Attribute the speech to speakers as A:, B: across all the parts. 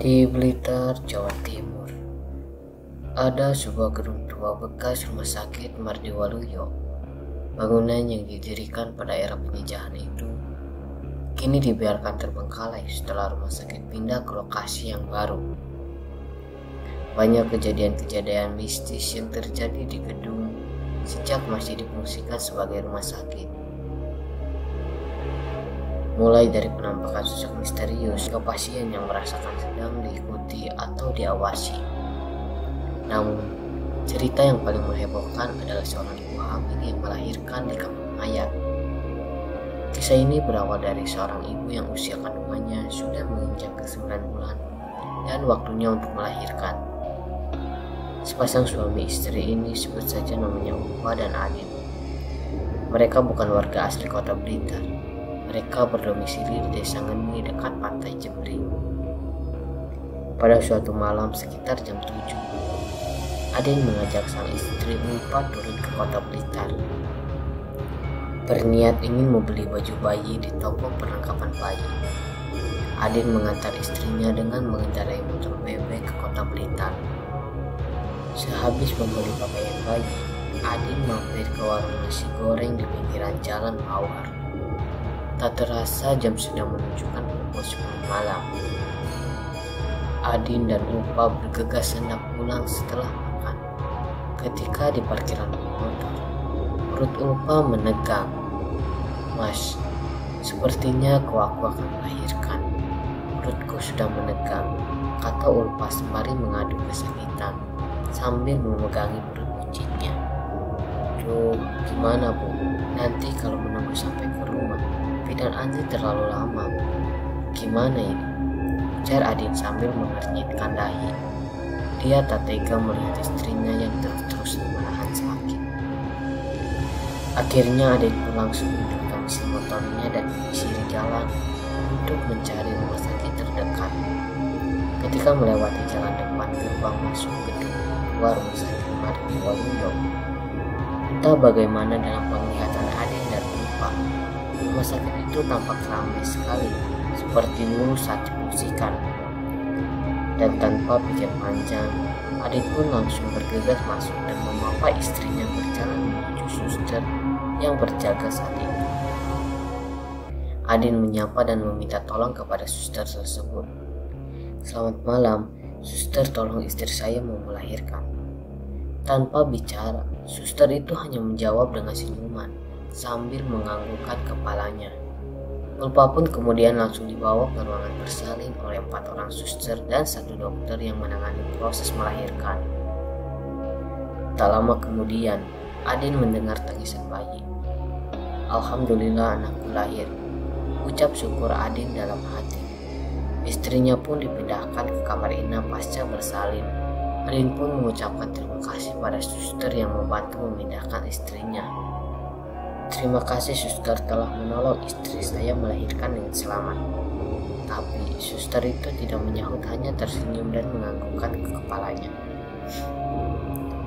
A: Di Blitar, Jawa Timur, ada sebuah gedung tua bekas rumah sakit Mardiwaluyo. Bangunan yang didirikan pada era penjajahan itu kini dibiarkan terbengkalai setelah rumah sakit pindah ke lokasi yang baru. Banyak kejadian-kejadian mistis yang terjadi di gedung sejak masih difungsikan sebagai rumah sakit. Mulai dari penampakan sosok misterius ke pasien yang merasakan sedang diikuti atau diawasi. Namun, cerita yang paling menghebohkan adalah seorang ibu hamil yang melahirkan di kamar mayat. Kisah ini berawal dari seorang ibu yang usia kandungannya sudah menginjak ke 9 bulan dan waktunya untuk melahirkan. Sepasang suami istri ini, sebut saja namanya Upa dan Adin. Mereka bukan warga asli kota Blitar. Mereka berdomisili di desa Ngeni dekat pantai Jembreng. Pada suatu malam sekitar jam 7, Adin mengajak sang istri Upa turun ke kota Blitar. Berniat ingin membeli baju bayi di toko perlengkapan bayi. Adin mengantar istrinya dengan mengendarai motor bebek ke kota Blitar. Sehabis membeli pakaian bayi, Adin mampir ke warung nasi goreng di pinggiran jalan Mawar. Tak terasa jam sudah menunjukkan pukul 10 malam. Adin dan Upa bergegas hendak pulang setelah makan. Ketika di parkiran motor, perut Upa menegang. "Mas, sepertinya aku akan melahirkan. Perutku sudah menegang," kata Upa sembari mengadu kesakitan sambil memegangi perut buncitnya. "Duh, gimana Bu? Nanti kalau menunggu sampai ke rumah, dan antri terlalu lama. Gimana ini?" ujar Adin sambil mengernyitkan dahi. Dia tak tega melihat istrinya yang terus menahan sakit. Akhirnya Adin pun langsung menunjukkan mesin motornya dan menyisiri jalan untuk mencari rumah sakit terdekat. Ketika melewati jalan depan gerbang masuk gedung tua rumah sakit Mardiwaluyo, entah bagaimana dalam penglihatan Adin dan Upa, rumah sakit itu tampak ramai sekali, seperti dulu saat difungsikan. Dan tanpa pikir panjang, Adin pun langsung bergegas masuk dan memapa istrinya berjalan menuju suster yang berjaga saat itu. Adin menyapa dan meminta tolong kepada suster tersebut. "Selamat malam, suster, tolong istri saya mau melahirkan." Tanpa bicara, suster itu hanya menjawab dengan senyuman sambil menganggukkan kepalanya. Upa pun kemudian langsung dibawa ke ruangan bersalin oleh 4 orang suster dan 1 dokter yang menangani proses melahirkan. Tak lama kemudian, Adin mendengar tangisan bayi. "Alhamdulillah anakku lahir," ucap syukur Adin dalam hati. Istrinya pun dipindahkan ke kamar inap pasca bersalin. Adin pun mengucapkan terima kasih pada suster yang membantu memindahkan istrinya. "Terima kasih suster telah menolong istri saya melahirkan dengan selamat." Tapi suster itu tidak menyahut, hanya tersenyum dan menganggukkan ke kepalanya.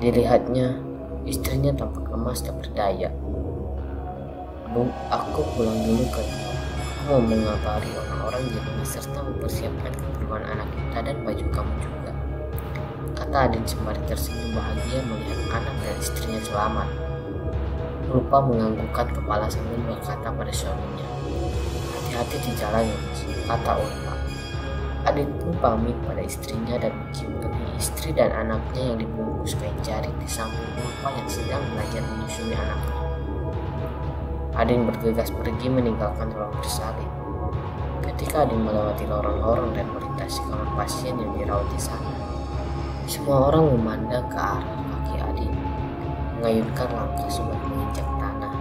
A: Dilihatnya, istrinya tampak lemas dan berdaya. "Bu, aku pulang dulu ke rumah. Aku mau mengabari orang-orang di rumah serta mempersiapkan keperluan anak kita dan baju kamu juga," kata Adin sembari tersenyum bahagia melihat anak dan istrinya selamat. Upa menganggukkan kepala sambil berkata pada suaminya, "Hati-hati di jalan ya Mas," kata Upa. Adin pun pamit pada istrinya dan mencium pipi istri dan anaknya yang dibungkus kain jarik di samping Upa yang sedang belajar menyusui anaknya. Adin bergegas pergi meninggalkan ruang bersalin. Ketika Adin melewati lorong-lorong dan melintasi kamar pasien yang dirawat di sana, semua orang memandang ke arah kaki Adin, mengayunkan langkah sobat menginjak tanah.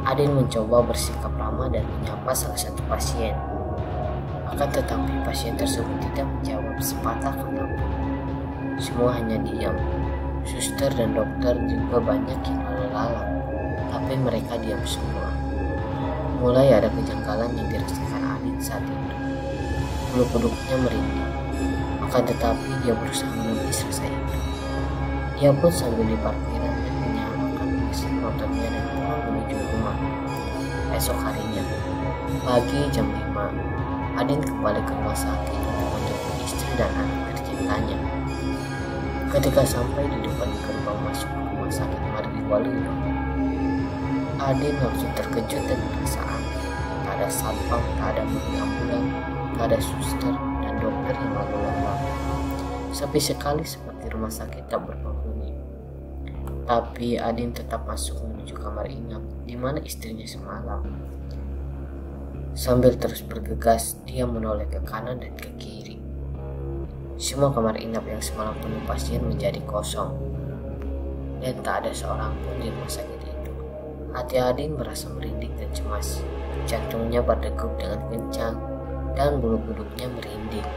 A: Adin mencoba bersikap ramah dan menyapa salah satu pasien. Akan tetapi pasien tersebut tidak menjawab sepatah kata pun. Semua hanya diam. Suster dan dokter juga banyak yang lalu-lalang, tapi mereka diam semua. Mulai ada kejanggalan yang dirasakan Adin saat itu. Bulu kuduknya merinding. Akan tetapi dia berusaha menepis rasa itu. Dia pun sambil di parkiran dan menyalakan mesin motornya dan pulang menuju rumah. Esok harinya, pagi jam 5, Adin kembali ke rumah sakit untuk menjemput istri dan anak tercintanya. Ketika sampai di depan gerbang masuk ke rumah sakit Mardi Waluyo, Adin langsung terkejut dan merasa aneh. Tak ada satpam, tak ada mobil ambulan, tak ada suster dan dokter yang lalu lalang. Sepi sekali seperti rumah sakit tak berpenghuni. Tapi Adin tetap masuk menuju kamar inap di mana istrinya semalam. Sambil terus bergegas, dia menoleh ke kanan dan ke kiri. Semua kamar inap yang semalam penuh pasien menjadi kosong, dan tak ada seorang pun di rumah sakit itu. Hati Adin merasa merinding dan cemas. Jantungnya berdegup dengan kencang dan bulu kuduknya merinding.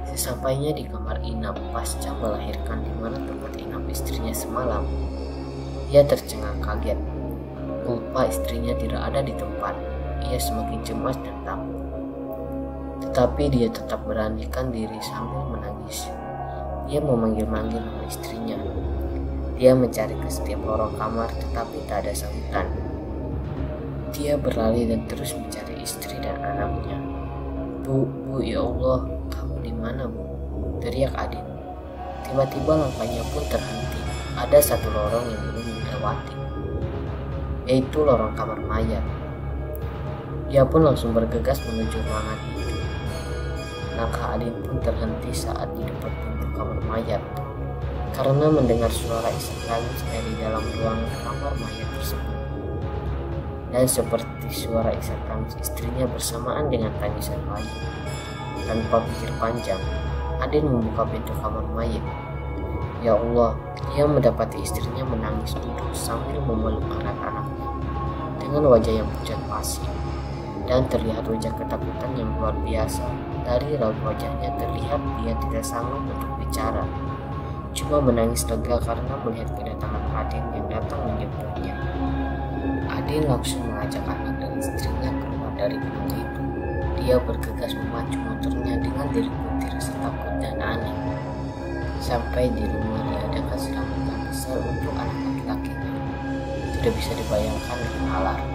A: Sesampainya di kamar inap pasca melahirkan di mana tempat inap istrinya semalam, ia tercengang kaget. Lupa istrinya tidak ada di tempat. Ia semakin cemas dan takut. Tetapi dia tetap beranikan diri sambil menangis. Dia memanggil-manggil nama istrinya. Dia mencari ke setiap lorong kamar tetapi tak ada sahutan. Dia berlari dan terus mencari istri dan anaknya. Bu, ya Allah, kamu di mana, Bu? Teriak Adin. Tiba-tiba langkahnya pun terhenti. Ada satu lorong yang belum dilewati, yaitu lorong kamar mayat. Dia pun langsung bergegas menuju ruangan itu. Langkah Adin pun terhenti saat di depan pintu kamar mayat, karena mendengar suara isak tangis dari dalam ruangan kamar mayat tersebut. Dan seperti suara isak tangis istrinya bersamaan dengan tangisan bayi. Tanpa pikir panjang, Adin membuka pintu kamar mayat. Ya Allah, dia mendapati istrinya menangis duduk sambil memeluk anak-anaknya dengan wajah yang pucat pasi. Dan terlihat wajah ketakutan yang luar biasa. Dari raut wajahnya terlihat dia tidak sanggup untuk bicara, cuma menangis lega karena melihat kedatangan Adin yang datang menjemputnya. Adin langsung mengajak anak dan istrinya keluar dari pintu itu. Dia bergegas memacu motornya dengan diliputi rasa takut dan aneh. Sampai di rumah dia ada keselamatan besar untuk anak laki-lakinya. Tidak bisa dibayangkan dengan alarm.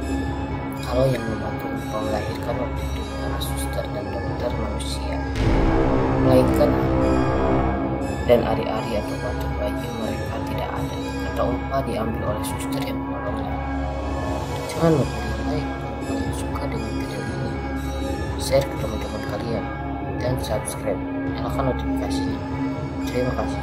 A: Kalau yang membantu untuk melahirkan waktu itu bukanlah suster dan dokter manusia, melainkan dan ari-ari atau batu bayi mereka tidak ada. Kata Ulfa diambil oleh suster yang menolongnya. Jangan lupa di like kalau kalian suka dengan video ini, share ke teman-teman kalian, dan subscribe, nyalakan notifikasinya. Terima kasih.